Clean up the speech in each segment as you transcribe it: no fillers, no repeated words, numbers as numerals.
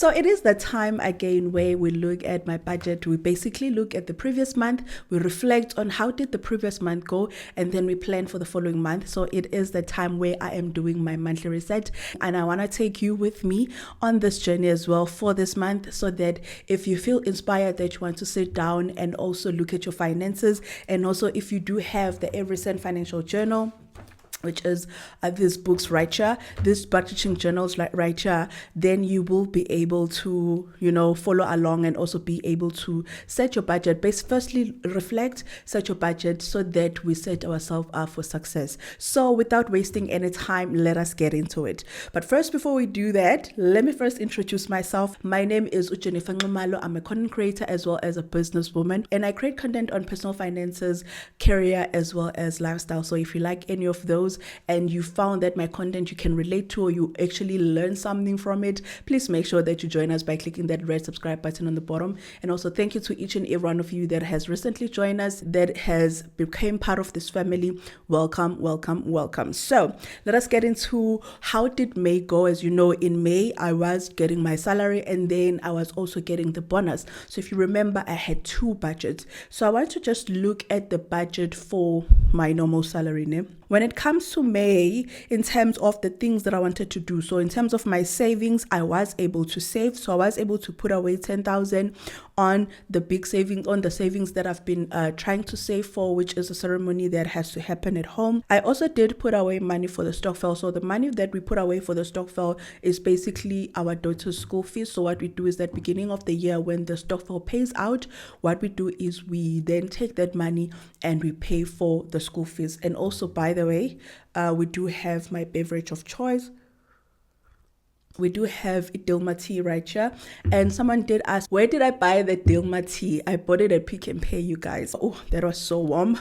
So it is the time again where we look at my budget. We basically look at the previous month, we reflect on how did the previous month go, and then we plan for the following month. So it is the time where I am doing my monthly reset, and I want to take you with me on this journey as well for this month, so that if you feel inspired that you want to sit down and also look at your finances, and also if you do have the Every Cent Financial Journal, which is these books right here, these budgeting journals right here, then you will be able to, follow along and also be able to set your budget. Firstly, reflect, set your budget so that we set ourselves up for success. So without wasting any time, let us get into it. But first, before we do that, let me first introduce myself. My name is Jennifer Nxumalo. I'm a content creator as well as a businesswoman, and I create content on personal finances, career, as well as lifestyle. So if you like any of those, and you found that my content you can relate to, or you actually learn something from it, please make sure that you join us by clicking that red subscribe button on the bottom. And also thank you to each and every one of you that has recently joined us, that has become part of this family. Welcome, welcome, welcome. So let us get into how did May go. As you know, in May I was getting my salary, and then I was also getting the bonus. So if you remember, I had two budgets. So I want to just look at the budget for my normal salary name. When it comes to May, in terms of the things that I wanted to do, so in terms of my savings, I was able to save. So I was able to put away 10,000 on the big savings, on the savings that I've been trying to save for, which is a ceremony that has to happen at home. I also did put away money for the stokvel. So the money that we put away for the stokvel is basically our daughter's school fees. So what we do is that beginning of the year, when the stokvel pays out, what we do is we then take that money and we pay for the school fees. And also, by the way, we do have my beverage of choice. We do have Dilma tea right here. And someone did ask, where did I buy the Dilma tea? I bought it at Pick and Pay, you guys. Oh, that was so warm.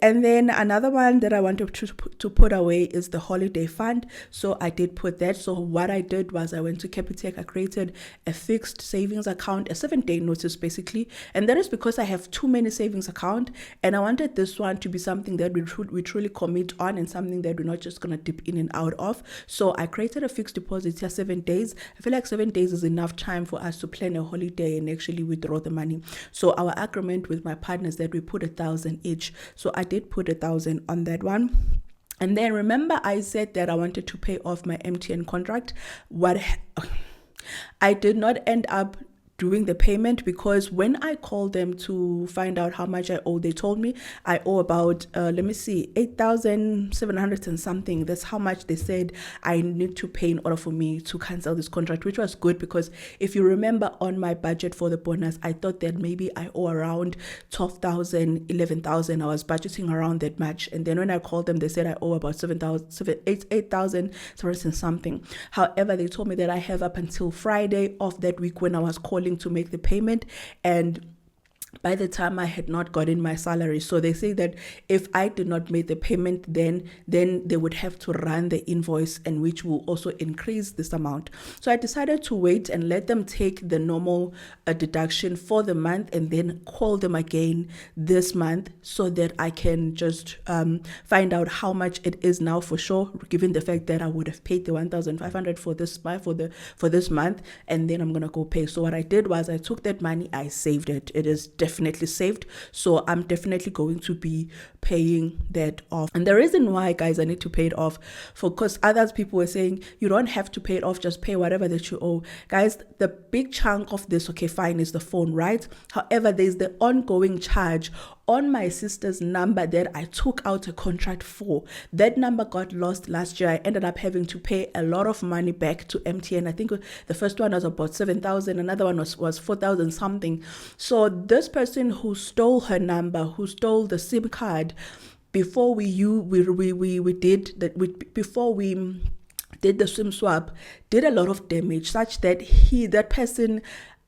And then another one that I wanted to put away is the holiday fund. So I did put that. So what I did was I went to Capitec. I created a fixed savings account, a 7-day notice basically. And that is because I have too many savings accounts. And I wanted this one to be something that we truly commit on, and something that we're not just going to dip in and out of. So I created a fixed deposit here, 7 days. I feel like 7 days is enough time for us to plan a holiday and actually withdraw the money. So our agreement with my partners that we put 1,000 each. So I did put 1,000 on that one. And then remember, I said that I wanted to pay off my MTN contract. I did not end up doing the payment, because when I called them to find out how much I owe, they told me I owe about 8,700 and something. That's how much they said I need to pay in order for me to cancel this contract, which was good, because if you remember on my budget for the bonus, I thought that maybe I owe around 12,000, 11,000. I was budgeting around that much. And then when I called them, they said I owe about 8,000 and something. However, they told me that I have up until Friday of that week when I was calling to make the payment, and by the time I had not gotten my salary. So they say that if I did not make the payment, then they would have to run the invoice, and which will also increase this amount. So I decided to wait and let them take the normal deduction for the month, and then call them again this month, so that I can just find out how much it is now for sure, given the fact that I would have paid the 1,500 for this month, and then I'm gonna go pay. So what I did was I took that money, I saved it. It is definitely saved. So I'm definitely going to be paying that off. And the reason why, guys, I need to pay it off, because others people were saying you don't have to pay it off, just pay whatever that you owe. Guys, the big chunk of this, okay, fine, is the phone, right? However, there's the ongoing charge on my sister's number that I took out a contract for. That number got lost last year. I ended up having to pay a lot of money back to MTN. I think the first one was about 7,000, another one was 4,000 something. So this person who stole her number, who stole the SIM card, before we did the SIM swap, did a lot of damage, such that that person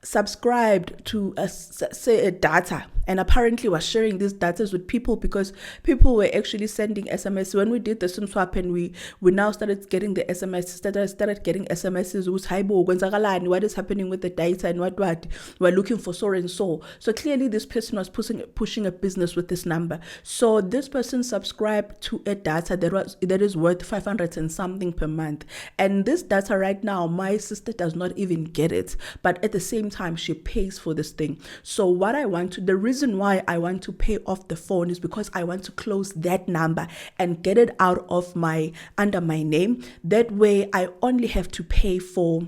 subscribed to say a data, and apparently was sharing these data with people because people were actually sending SMS. When we did the SIM swap and we now started getting the SMS, started getting SMSs with what is happening with the data and what we're looking for so and so. So clearly this person was pushing a business with this number. So this person subscribed to a data that is worth 500 and something per month, and this data right now my sister does not even get it, but at the same time she pays for this thing. So the reason why I want to pay off the phone is because I want to close that number and get it out of under my name. That way I only have to pay for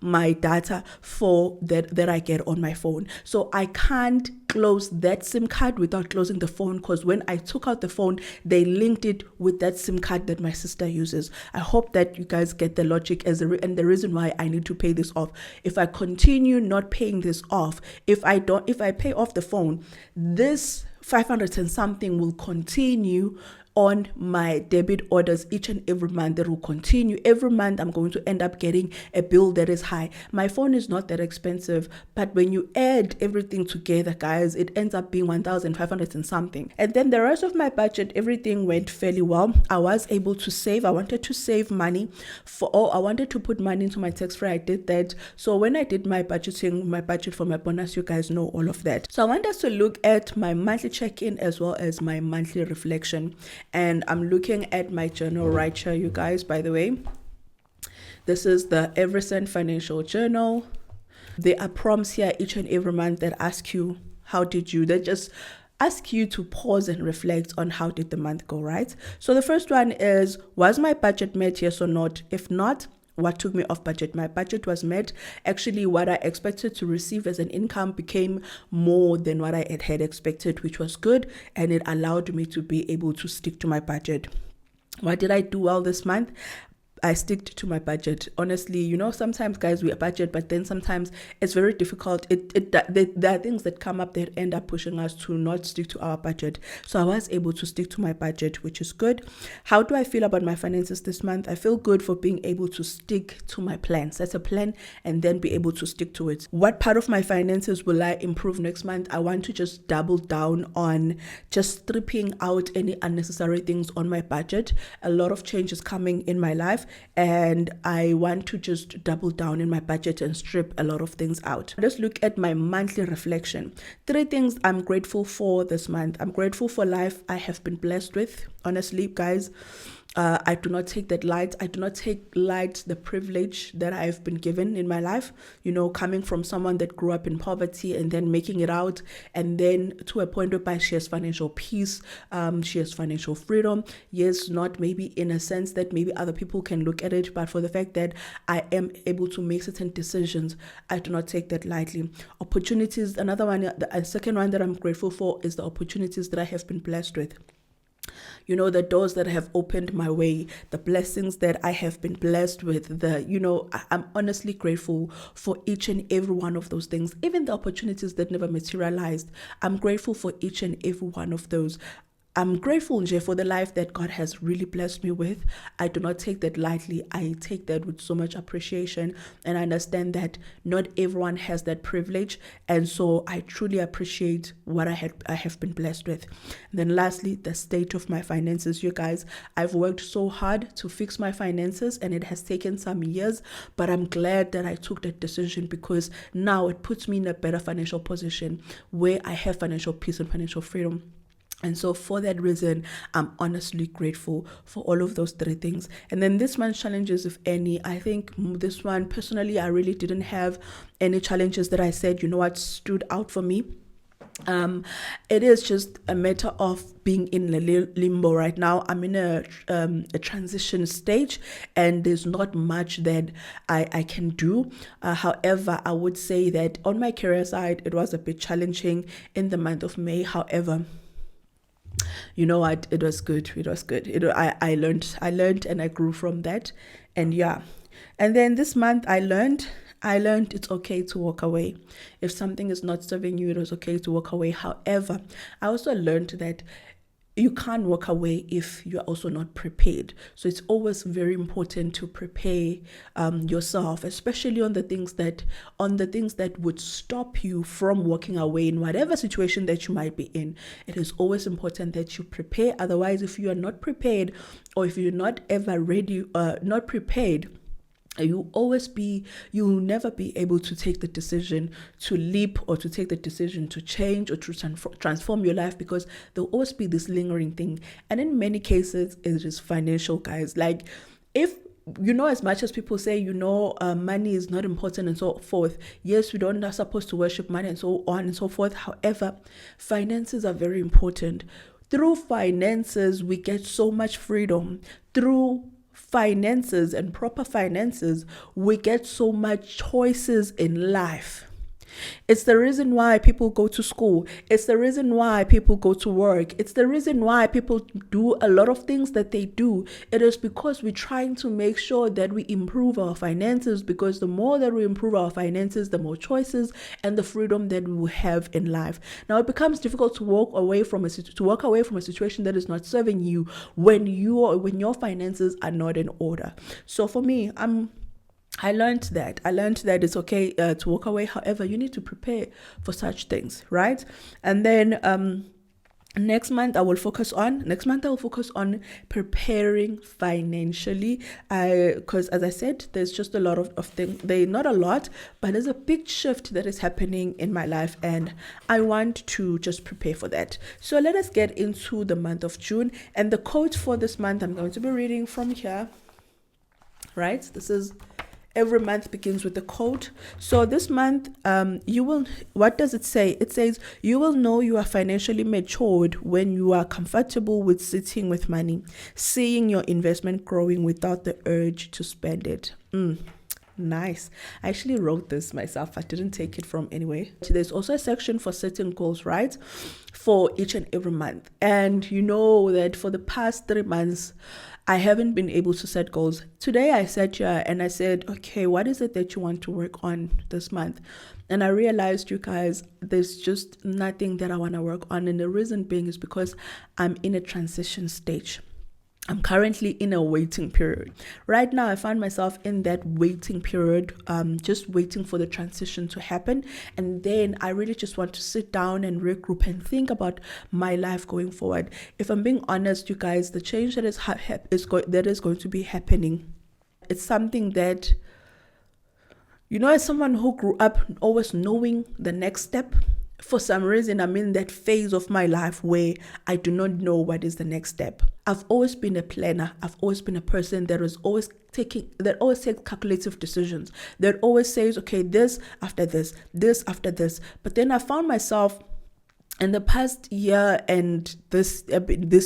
my data for that I get on my phone. So I can't close that SIM card without closing the phone, because when I took out the phone, they linked it with that SIM card that my sister uses. I hope that you guys get the logic and the reason why I need to pay this off. If I continue not paying this off, if I pay off the phone, this 500 and something will continue on my debit orders each and every month. That will continue every month. I'm going to end up getting a bill that is high. My phone is not that expensive, but when you add everything together, guys, it ends up being 1,500 and something. And then the rest of my budget, everything went fairly well. I was able to save. I wanted to save money I wanted to put money into my tax free. I did that. So when I did my budget for my bonus, you guys know all of that. So I want us to look at my monthly check-in as well as my monthly reflection. And I'm looking at my journal right here, you guys, by the way. This is the Evercent Financial Journal. There are prompts here each and every month that ask you, they just ask you to pause and reflect on how did the month go, right? So the first one is, was my budget met, yes or not? If not, what took me off budget? My budget was met. Actually, what I expected to receive as an income became more than what I had expected, which was good, and it allowed me to be able to stick to my budget. What did I do well this month? I stick to my budget. Honestly, sometimes, guys, we budget, but then sometimes it's very difficult. There are things that come up that end up pushing us to not stick to our budget. So I was able to stick to my budget, which is good. How do I feel about my finances this month? I feel good for being able to stick to my plan. Set a plan and then be able to stick to it. What part of my finances will I improve next month? I want to just double down on just stripping out any unnecessary things on my budget. A lot of change is coming in my life, and I want to just double down in my budget and strip a lot of things out. Let's look at my monthly reflection. 3 things I'm grateful for this month. I'm grateful for life I have been blessed with. Honestly, guys, I do not take that light. I do not take light the privilege that I've been given in my life. Coming from someone that grew up in poverty and then making it out, and then to a point whereby she has financial peace, she has financial freedom. Yes, not maybe in a sense that maybe other people can look at it, but for the fact that I am able to make certain decisions, I do not take that lightly. Opportunities, another one, the second one that I'm grateful for is the opportunities that I have been blessed with. The doors that have opened my way, the blessings that I have been blessed with, I'm honestly grateful for each and every one of those things. Even the opportunities that never materialized, I'm grateful for each and every one of those. I'm grateful, Nje, for the life that God has really blessed me with. I do not take that lightly. I take that with so much appreciation, and I understand that not everyone has that privilege, and so I truly appreciate what I have been blessed with. And then lastly, the state of my finances. You guys, I've worked so hard to fix my finances, and it has taken some years, but I'm glad that I took that decision, because now it puts me in a better financial position where I have financial peace and financial freedom. And so for that reason, I'm honestly grateful for all of those 3 things. And then this month's challenges, if any, I think this one, personally, I really didn't have any challenges that I said, what stood out for me. It is just a matter of being in a limbo right now. I'm in a transition stage, and there's not much that I can do. However, I would say that on my career side, it was a bit challenging in the month of May. However, you know what, it was good. I learned and I grew from that. And yeah, and then this month I learned it's okay to walk away. If something is not serving you, it is okay to walk away. However, I also learned that you can't walk away if you're also not prepared. So it's always very important to prepare yourself, especially on the things that would stop you from walking away in whatever situation that you might be in. It is always important that you prepare. Otherwise, if you are not prepared, or if you're not ever ready, not prepared, you'll never be able to take the decision to leap, or to take the decision to change, or to transform your life, because there'll always be this lingering thing. And in many cases, it is financial, guys. Like, if as much as people say, money is not important and so forth. Yes, we don't are supposed to worship money and so on and so forth. However, finances are very important. Through finances, we get so much freedom. Through finances and proper finances, we get so much choices in life. It's the reason why people go to school. It's the reason why people go to work. It's the reason why people do a lot of things that they do. It is because we're trying to make sure that we improve our finances, because the more that we improve our finances, the more choices and the freedom that we will have in life. Now, it becomes difficult to walk away from a situation that is not serving you when your finances are not in order. So for me, I learned that it's okay to walk away. However, you need to prepare for such things, right? And then next month I will focus on preparing financially, because as I said, there's just a lot of things. They not a lot, but there's a big shift that is happening in my life, and I want to just prepare for that. So let us get into the month of June, and the quote for this month I'm going to be reading from here, right? This is every month begins with a quote. So this month, what does it say? It says, you will know you are financially matured when you are comfortable with sitting with money, seeing your investment growing without the urge to spend it. Nice. I actually wrote this myself. I didn't take it from anywhere. There's also a section for setting goals, right? For each and every month. And you know that for the past 3 months, I haven't been able to set goals. Today I sat here and I said, okay, what is it that you want to work on this month? And I realized, you guys, there's just nothing that I want to work on. And the reason being is because I'm in a transition stage. I'm currently in a waiting period. Right now, I find myself in that waiting period, just waiting for the transition to happen. And then I really just want to sit down and regroup and think about my life going forward. If I'm being honest, you guys, the change that is going to be happening, it's something that, as someone who grew up always knowing the next step, for some reason, I'm in that phase of my life where I do not know what is the next step. I've always been a planner. I've always been a person that always takes calculative decisions. That always says, okay, this after this, this after this. But then I found myself in the past year and this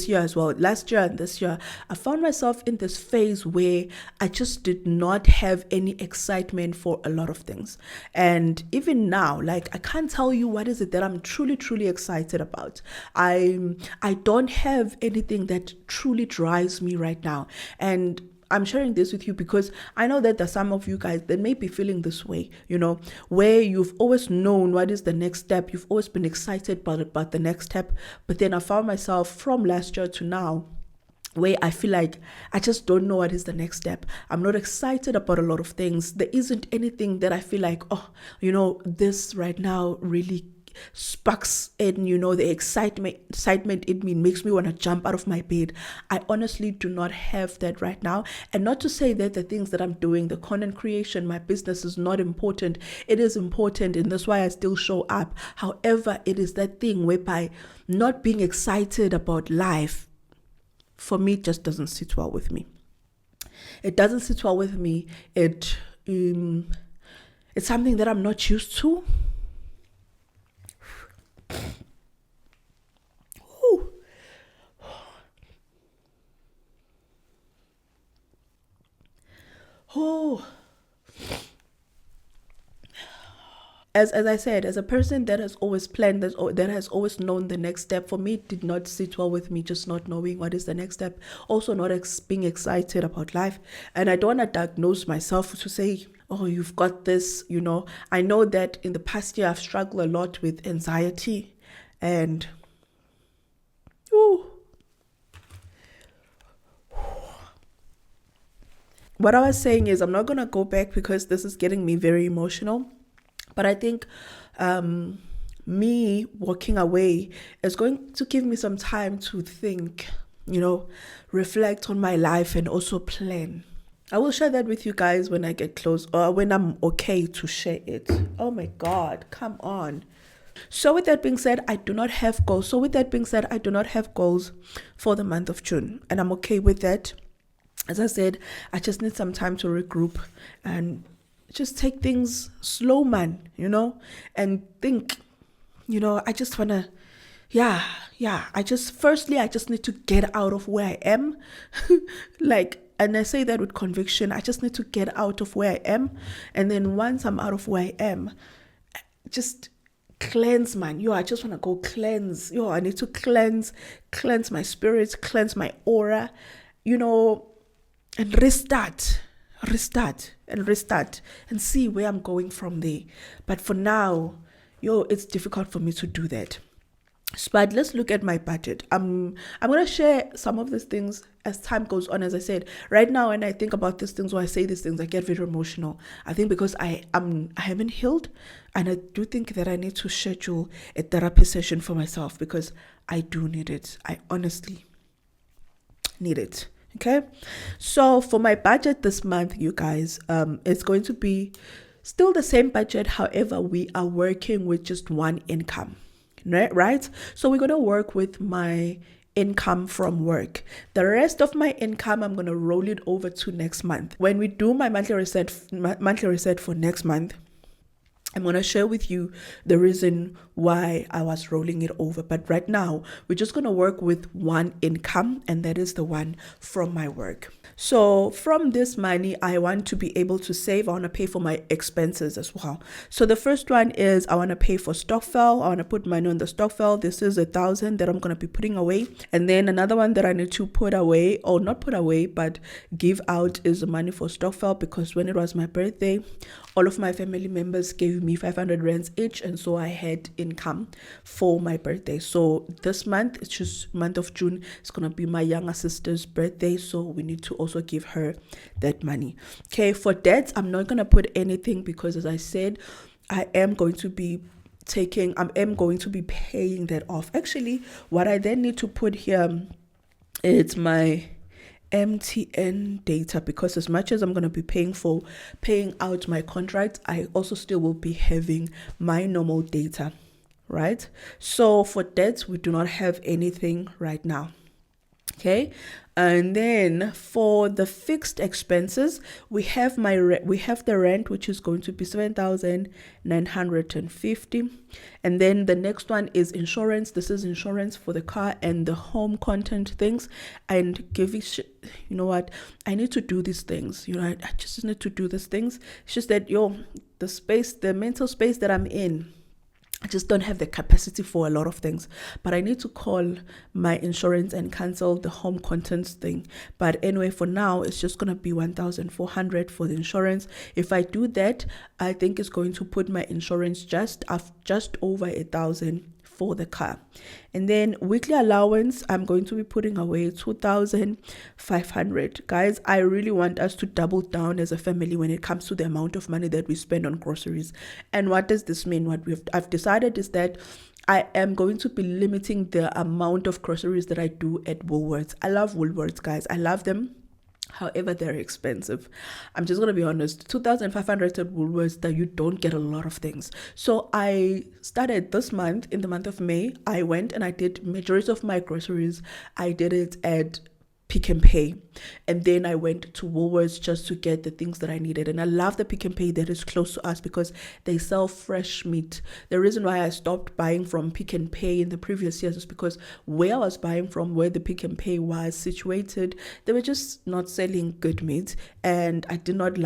year as well, last year and this year, I found myself in this phase where I just did not have any excitement for a lot of things. And even now, like, I can't tell you what is it that I'm truly, truly excited about. I don't have anything that truly drives me right now. And I'm sharing this with you because I know that there's some of you guys that may be feeling this way, where you've always known what is the next step. You've always been excited about the next step. But then I found myself from last year to now where I feel like I just don't know what is the next step. I'm not excited about a lot of things. There isn't anything that I feel like, this right now really sparks in, the excitement in me, makes me want to jump out of my bed. I honestly do not have that right now. And not to say that the things that I'm doing, the content creation, my business is not important. It is important, and that's why I still show up. However, it is that thing whereby not being excited about life, for me, just doesn't sit well with me. It doesn't sit well with me. It's something that I'm not used to. As I said, as a person that has always planned, that has always known the next step, for me, it did not sit well with me, just not knowing what is the next step. Also not being excited about life. And I don't want to diagnose myself to say, oh, you've got this, I know that in the past year, I've struggled a lot with anxiety and what I was saying is, I'm not going to go back because this is getting me very emotional. But I think me walking away is going to give me some time to think, reflect on my life and also plan. I will share that with you guys when I get close, or when I'm okay to share it. Oh my God, come on. So with that being said, I do not have goals. For the month of June, and I'm okay with that. As I said, I just need some time to regroup and just take things slow, man, and think, I just want to, I just need to get out of where I am. And I say that with conviction. I just need to get out of where I am. And then once I'm out of where I am, just cleanse, man. I just want to go cleanse. I need to cleanse my spirit, cleanse my aura, and restart and see where I'm going from there. But for now, it's difficult for me to do that. But let's look at my budget. I'm gonna share some of these things as time goes on. As I said, right now, when I think about these things, or I say these things, I get very emotional. I think because I haven't healed, and I do think that I need to schedule a therapy session for myself, because I do need it. I honestly need it. Okay, so for my budget this month, you guys, it's going to be still the same budget. However, we are working with just one income, right? So we're going to work with my income from work. The rest of my income, I'm going to roll it over to next month. When we do my monthly reset for next month, I'm going to share with you the reason why I was rolling it over. But right now, we're just going to work with one income, and that is the one from my work. So from this money, I want to be able to save. I want to pay for my expenses as well. So the first one is I want to pay for Stokvel. I want to put money on the Stokvel. This is 1,000 that I'm going to be putting away. And then another one that I need to put away, or not put away, but give out, is the money for Stokvel, because when it was my birthday, all of my family members gave me 500 rands each, and so I had income for my birthday. So this month, it's just month of June, it's gonna be my younger sister's birthday, so we need to also give her that money. Okay, for debts, I'm not gonna put anything, because as I said, I am going to be paying that off. Actually, what I then need to put here, it's my MTN data, because as much as I'm going to be paying out my contract, I also still will be having my normal data, right? So for debts, we do not have anything right now. Okay, and then for the fixed expenses, we have the rent, which is going to be 7,950, and then the next one is insurance. This is insurance for the car and the home content things. And you know what, I need to do these things. I just need to do these things. It's just that the mental space that I'm in, I just don't have the capacity for a lot of things. But I need to call my insurance and cancel the home contents thing. But anyway, for now, it's just going to be 1,400 for the insurance. If I do that, I think it's going to put my insurance just over 1,000 for the car. And then weekly allowance, I'm going to be putting away 2,500. Guys, I really want us to double down as a family when it comes to the amount of money that we spend on groceries. And what does this mean? I've decided is that I am going to be limiting the amount of groceries that I do at Woolworths. I love Woolworths, guys. I love them. However, they're expensive. I'm just going to be honest, 2,500 at Woolworths, that you don't get a lot of things. So I started this month, in the month of May, I went and I did majority of my groceries. I did it at Pick n Pay, and then I went to Woolworths just to get the things that I needed. And I love the Pick n Pay that is close to us, because they sell fresh meat. The reason why I stopped buying from Pick n Pay in the previous years is because where I was buying from, where the Pick n Pay was situated, they were just not selling good meat, and I don't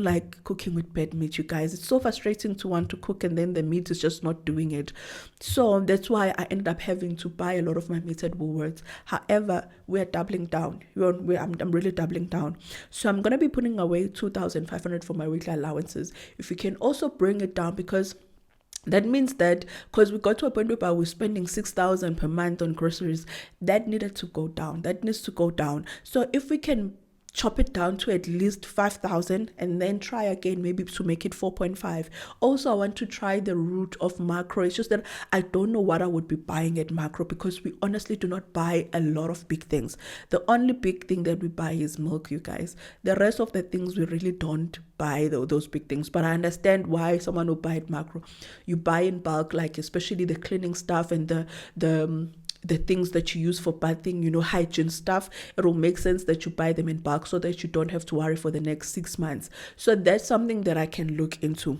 like cooking with bad meat, you guys. It's so frustrating to want to cook and then the meat is just not doing it. So that's why I ended up having to buy a lot of my meat at Woolworths. However, we're doubling down. I'm really doubling down. So I'm going to be putting away 2,500 for my weekly allowances. If you can also bring it down, because that means that, because we got to a point where we're spending 6,000 per month on groceries, that needs to go down. So if we can chop it down to at least 5,000 and then try again, maybe to make it 4.5. Also, I want to try the route of Makro. It's just that I don't know what I would be buying at Makro, because we honestly do not buy a lot of big things. The only big thing that we buy is milk, you guys. The rest of the things we really don't buy those big things. But I understand why someone will buy at Makro. You buy in bulk, like especially the cleaning stuff and the things that you use for bathing, hygiene stuff. It will make sense that you buy them in bulk so that you don't have to worry for the next 6 months. So that's something that I can look into.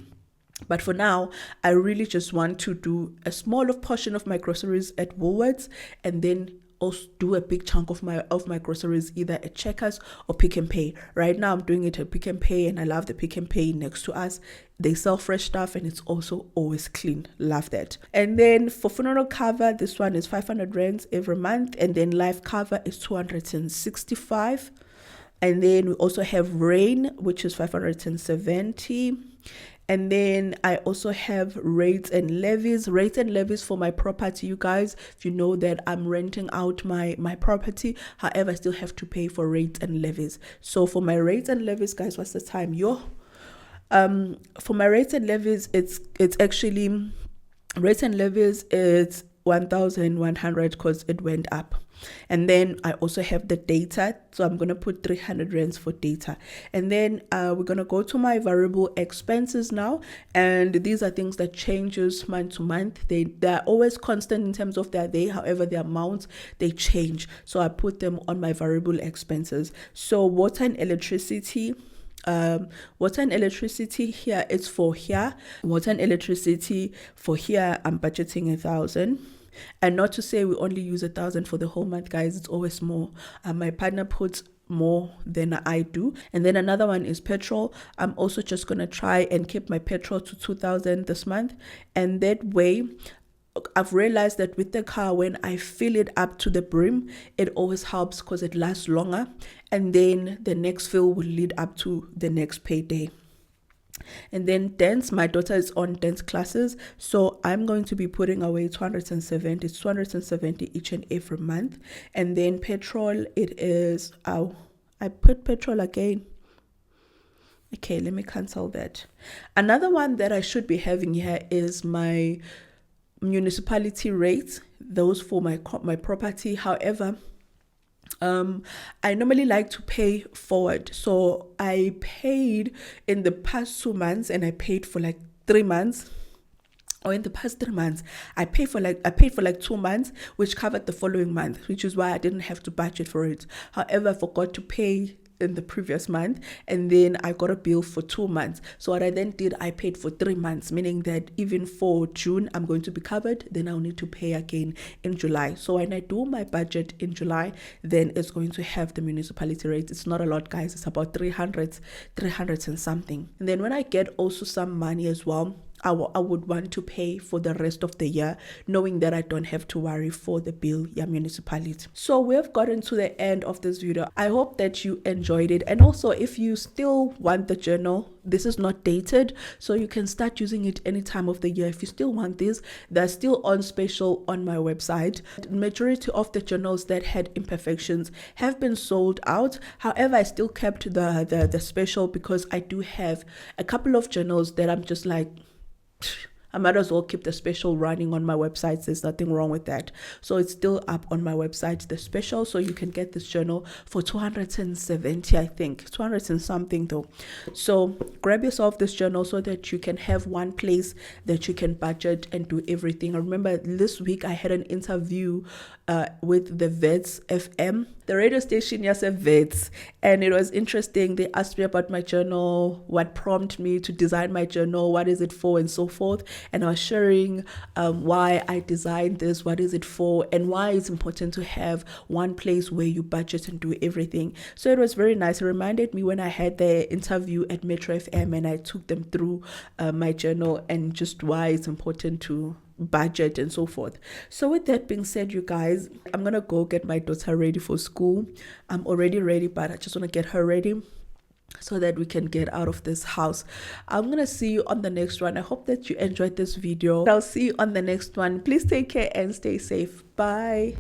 But for now, I really just want to do a smaller portion of my groceries at Woolworths, and then also do a big chunk of my groceries either at Checkers or Pick n Pay. Right now I'm doing it at Pick n Pay, and I love the Pick n Pay next to us. They sell fresh stuff and it's also always clean. Love that. And then for funeral cover, this one is 500 rands every month, and then life cover is 265. And then we also have rain, which is 570. And then I also have rates and levies for my property, you guys. If you know that I'm renting out my property, however, I still have to pay for rates and levies. So for my rates and levies, guys, what's the time? For my rates and levies, it's actually rates and levies, it's 1,100 because it went up. And then I also have the data, so I'm gonna put 300 rands for data. And then we're gonna go to my variable expenses now, and these are things that changes month to month. They're always constant in terms of their day, however the amounts they change, so I put them on my variable expenses. So water and electricity, here it's for here. Water and electricity for here, I'm budgeting 1,000. And not to say we only use 1,000 for the whole month, guys. It's always more. My partner puts more than I do. And then another one is petrol. I'm also just gonna try and keep my petrol to 2,000 this month, and that way I've realized that with the car, when I fill it up to the brim, it always helps because it lasts longer, and then the next fill will lead up to the next payday. And then dance, my daughter is on dance classes, so I'm going to be putting away 270. It's 270 each and every month. And then petrol, it is I put petrol again. Okay, let me cancel that. Another one that I should be having here is my municipality rates, those for my property. However, I normally like to pay forward. So I paid in the past 2 months, and I paid for like 3 months. Or in the past 3 months, I paid for like 2 months, which covered the following month, which is why I didn't have to budget for it. However, I forgot to pay in the previous month, and then I got a bill for 2 months. So what I then did, I paid for 3 months, meaning that even for June I'm going to be covered. Then I'll need to pay again in July. So when I do my budget in July, then it's going to have the municipality rates. It's not a lot, guys. It's about 300 and something. And then when I get also some money as well, I would want to pay for the rest of the year, knowing that I don't have to worry for the bill, municipality. So we have gotten to the end of this video. I hope that you enjoyed it. And also, if you still want the journal, this is not dated, so you can start using it any time of the year. If you still want this, they're still on special on my website. The majority of the journals that had imperfections have been sold out. However, I still kept the special because I do have a couple of journals that I'm just like, I might as well keep the special running on my website. There's nothing wrong with that. So it's still up on my website, the special. So you can get this journal for 270, I think. 200 and something though. So grab yourself this journal so that you can have one place that you can budget and do everything. I remember this week I had an interview with the Vets FM, the radio station, yes, Vets, and it was interesting. They asked me about my journal, what prompted me to design my journal, what is it for, and so forth. And I was sharing why I designed this, what is it for, and why it's important to have one place where you budget and do everything. So it was very nice. It reminded me when I had the interview at Metro FM and I took them through my journal and just why it's important to budget and so forth. So with that being said, you guys, I'm gonna go get my daughter ready for school. I'm already ready, but I just want to get her ready so that we can get out of this house. I'm gonna see you on the next one. I hope that you enjoyed this video. I'll see you on the next one. Please take care and stay safe. Bye.